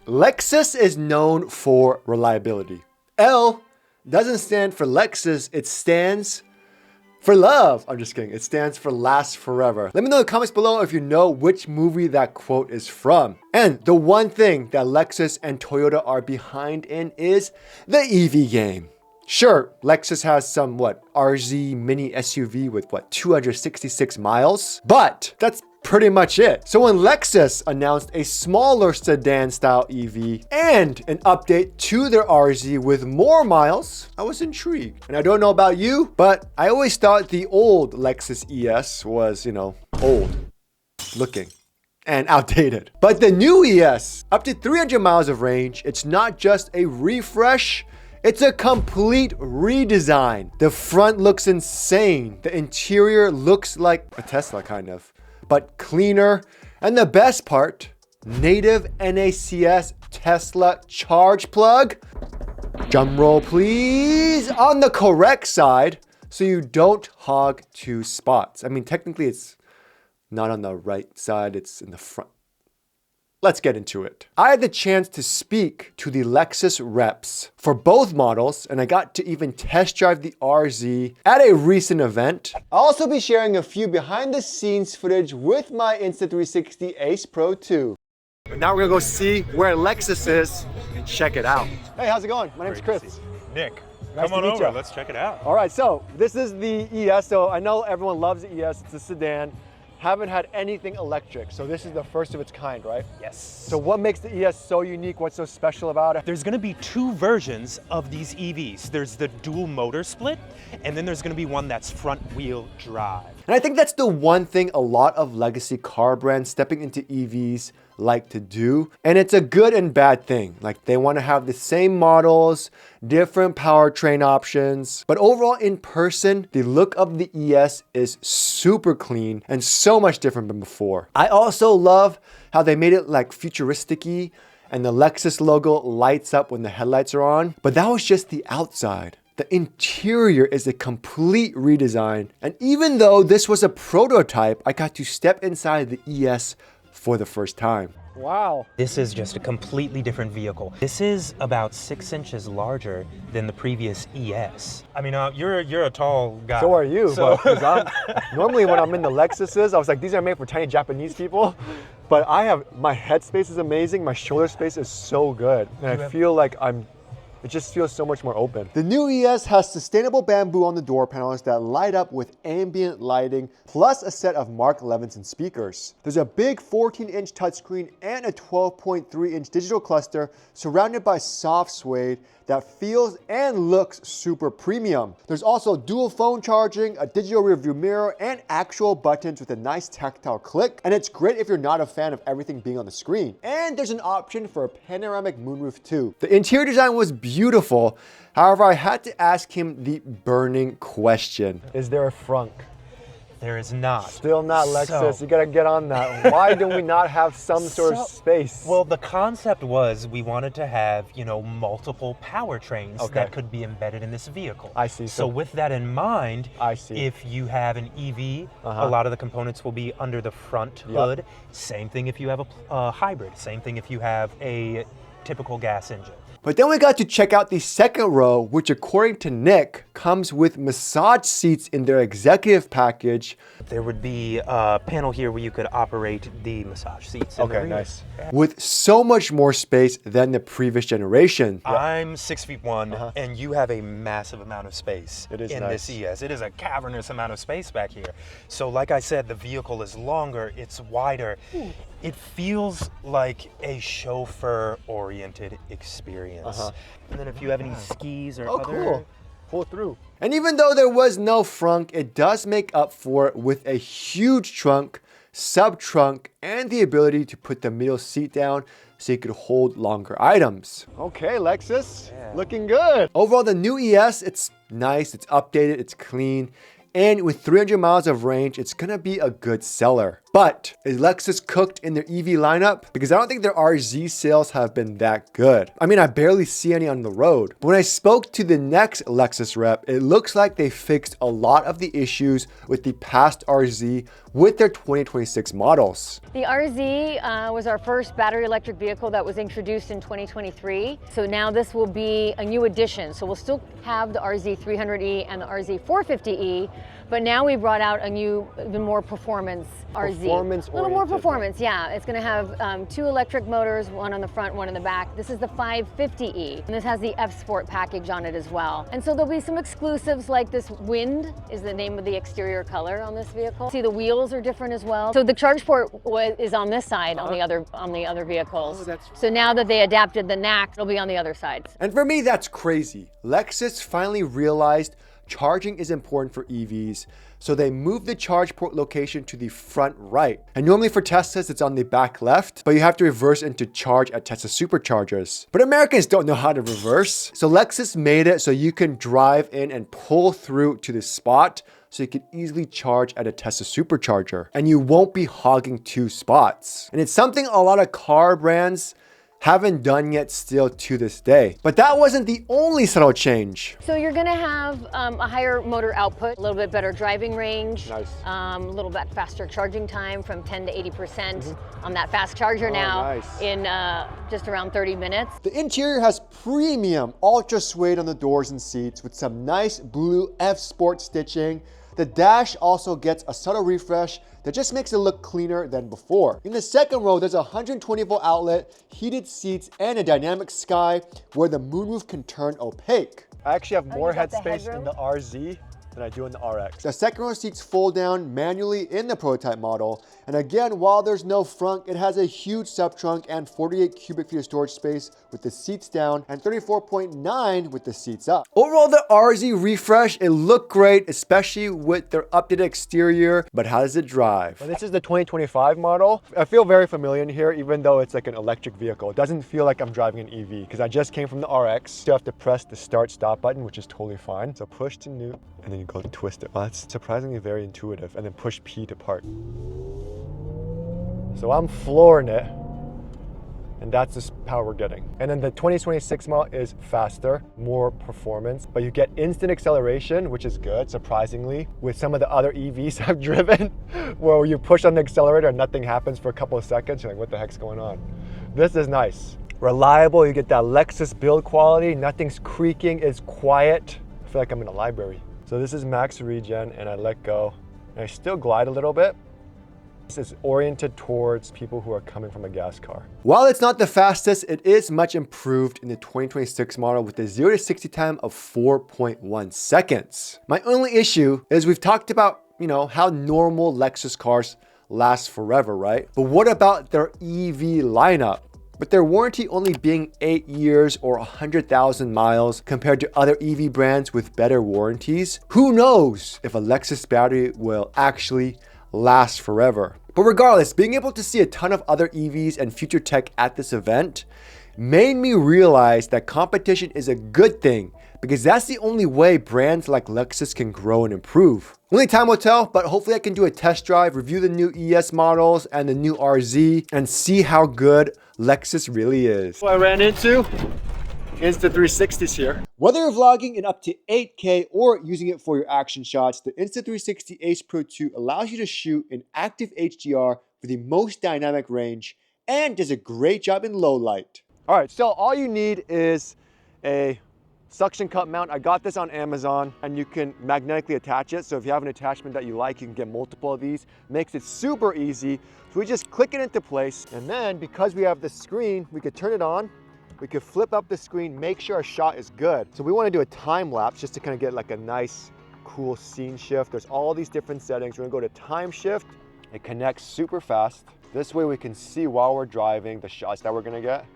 Lexus is known for reliability. L doesn't stand for Lexus, it stands for love. I'm just kidding. It stands for last forever. Let me know in the comments below if you know which movie that quote is from. And the one thing that Lexus and Toyota are behind in is the EV game. Sure, Lexus has some, RZ mini SUV with 266 miles, but that's pretty much it. So when Lexus announced a smaller sedan style EV and an update to their RZ with more miles, I was intrigued. And I don't know about you, but I always thought the old Lexus ES was, old looking and outdated. But the new ES, up to 300 miles of range, it's not just a refresh, it's a complete redesign. The front looks insane. The interior looks like a Tesla kind of, but cleaner. And the best part, native NACS Tesla charge plug. Drum roll please, on the correct side so you don't hog two spots. I mean, technically it's not on the right side, it's in the front. Let's get into it. I had the chance to speak to the Lexus reps for both models, and I got to even test drive the RZ at a recent event. I'll also be sharing a few behind the scenes footage with my Insta360 Ace Pro 2. But now we're gonna go see where Lexus is and check it out. Hey, how's it going? My name's Chris. Nick, Nice come on over, you. let's check it out. All right, so this is the ES. So I know everyone loves the ES, it's a sedan. Haven't had anything electric, so this is the first of its kind, right? Yes. So what makes the ES so unique? What's so special about it? There's gonna be two versions of these EVs. There's the dual motor split, and then there's gonna be one that's front wheel drive. And I think that's the one thing a lot of legacy car brands stepping into EVs like to do. And it's a good and bad thing. Like, they want to have the same models, different powertrain options. But overall, in person, the look of the ES is super clean and so much different than before. I also love how they made it like futuristic-y and the Lexus logo lights up when the headlights are on. But that was just the outside. The interior is a complete redesign. And even though this was a prototype, I got to step inside the ES for the first time. Wow. This is just a completely different vehicle. This is about 6 inches larger than the previous ES. I mean, you're a tall guy. So are you, but normally when I'm in the Lexuses, I was like, these are made for tiny Japanese people. But my head space is amazing. My shoulder space is so good. And I feel like it just feels so much more open. The new ES has sustainable bamboo on the door panels that light up with ambient lighting, plus a set of Mark Levinson speakers. There's a big 14-inch touchscreen and a 12.3-inch digital cluster surrounded by soft suede that feels and looks super premium. There's also dual phone charging, a digital rearview mirror, and actual buttons with a nice tactile click. And it's great if you're not a fan of everything being on the screen. And there's an option for a panoramic moonroof too. The interior design was beautiful. However, I had to ask him the burning question. Is there a frunk? There is not. Still not Lexus, you gotta get on that. Why do we not have some sort of space? Well, the concept was we wanted to have, multiple powertrains that could be embedded in this vehicle. I see. So with that in mind, I see. If you have an EV, a lot of the components will be under the front hood. Same thing if you have a hybrid. Same thing if you have a typical gas engine. But then we got to check out the second row, which according to Nick, comes with massage seats in their executive package. There would be a panel here where you could operate the massage seats. Okay, nice. With so much more space than the previous generation. I'm 6'1", and you have a massive amount of space in nice. this ES. It is a cavernous amount of space back here. So like I said, the vehicle is longer, it's wider. It feels like a chauffeur-oriented experience. And then if you have any skis or other... Pull through. And even though there was no frunk, it does make up for it with a huge trunk, sub-trunk, and the ability to put the middle seat down so you could hold longer items. Okay, Lexus, looking good. Overall, the new ES, it's nice, it's updated, it's clean. And with 300 miles of range, it's gonna be a good seller. But is Lexus cooked in their EV lineup? Because I don't think their RZ sales have been that good. I mean, I barely see any on the road. But when I spoke to the next Lexus rep, it looks like they fixed a lot of the issues with the past RZ with their 2026 models. The RZ was our first battery electric vehicle that was introduced in 2023. So now this will be a new addition. So we'll still have the RZ 300e and the RZ 450e, but now we brought out a new, even more performance RZ. Performance a little more oriented. performance, yeah. It's gonna have 2 electric motors, one on the front, one in the back. This is the 550e, and this has the F Sport package on it as well. And so there'll be some exclusives like this Wind is the name of the exterior color on this vehicle. See, the wheels are different as well. So the charge port is on this side on the other vehicles. Oh, so now that they adapted the NAC, it'll be on the other sides. And for me, that's crazy. Lexus finally realized charging is important for EVs, so they moved the charge port location to the front right. And normally for Teslas, it's on the back left, but you have to reverse into charge at Tesla superchargers. But Americans don't know how to reverse. So Lexus made it so you can drive in and pull through to the spot so you can easily charge at a Tesla supercharger. And you won't be hogging 2 spots. And it's something a lot of car brands haven't done yet still to this day. But that wasn't the only subtle change. So you're gonna have a higher motor output, a little bit better driving range, Nice. A little bit faster charging time from 10 to 80% on that fast charger now nice. in just around 30 minutes. The interior has premium ultra suede on the doors and seats with some nice blue F Sport stitching. The dash also gets a subtle refresh that just makes it look cleaner than before. In the second row, there's a 120-volt outlet, heated seats, and a dynamic sky where the moonroof can turn opaque. I actually have more you got the headspace in headroom? the RZ than I do in the RX. The second row seats fold down manually in the prototype model. And again, while there's no front, it has a huge sub-trunk and 48 cubic feet of storage space with the seats down and 34.9 with the seats up. Overall, the RZ refresh, it looked great, especially with their updated exterior, but how does it drive? Well, this is the 2025 model. I feel very familiar in here, even though it's like an electric vehicle. It doesn't feel like I'm driving an EV because I just came from the RX. Still have to press the start-stop button, which is totally fine. So push to new, and then you go to twist it. Well, that's surprisingly very intuitive. And then push P to park. So I'm flooring it, and that's the power we're getting. And then the 2026 model is faster, more performance, but you get instant acceleration, which is good, surprisingly, with some of the other EVs I've driven, where you push on the accelerator and nothing happens for a couple of seconds. You're like, what the heck's going on? This is nice. Reliable, you get that Lexus build quality, nothing's creaking, it's quiet. I feel like I'm in a library. So this is max regen, and I let go, and I still glide a little bit. This is oriented towards people who are coming from a gas car. While it's not the fastest, it is much improved in the 2026 model with a 0 to 60 time of 4.1 seconds. My only issue is we've talked about, how normal Lexus cars last forever, right? But what about their EV lineup? With their warranty only being 8 years or 100,000 miles compared to other EV brands with better warranties, who knows if a Lexus battery will actually last forever. But regardless, being able to see a ton of other EVs and future tech at this event made me realize that competition is a good thing because that's the only way brands like Lexus can grow and improve. Only time will tell, but hopefully I can do a test drive, review the new ES models and the new RZ and see how good Lexus really is. I ran into Insta360s here. Whether you're vlogging in up to 8K or using it for your action shots, the Insta360 Ace Pro 2 allows you to shoot in active HDR for the most dynamic range and does a great job in low light. All right, so all you need is a suction cup mount. I got this on Amazon and you can magnetically attach it. So if you have an attachment that you like, you can get multiple of these. Makes it super easy. So we just click it into place. And then because we have the screen, we could turn it on. We could flip up the screen, make sure our shot is good. So we want to do a time lapse just to kind of get like a nice, cool scene shift. There's all these different settings. We're gonna go to time shift. It connects super fast. This way we can see while we're driving the shots that we're gonna get.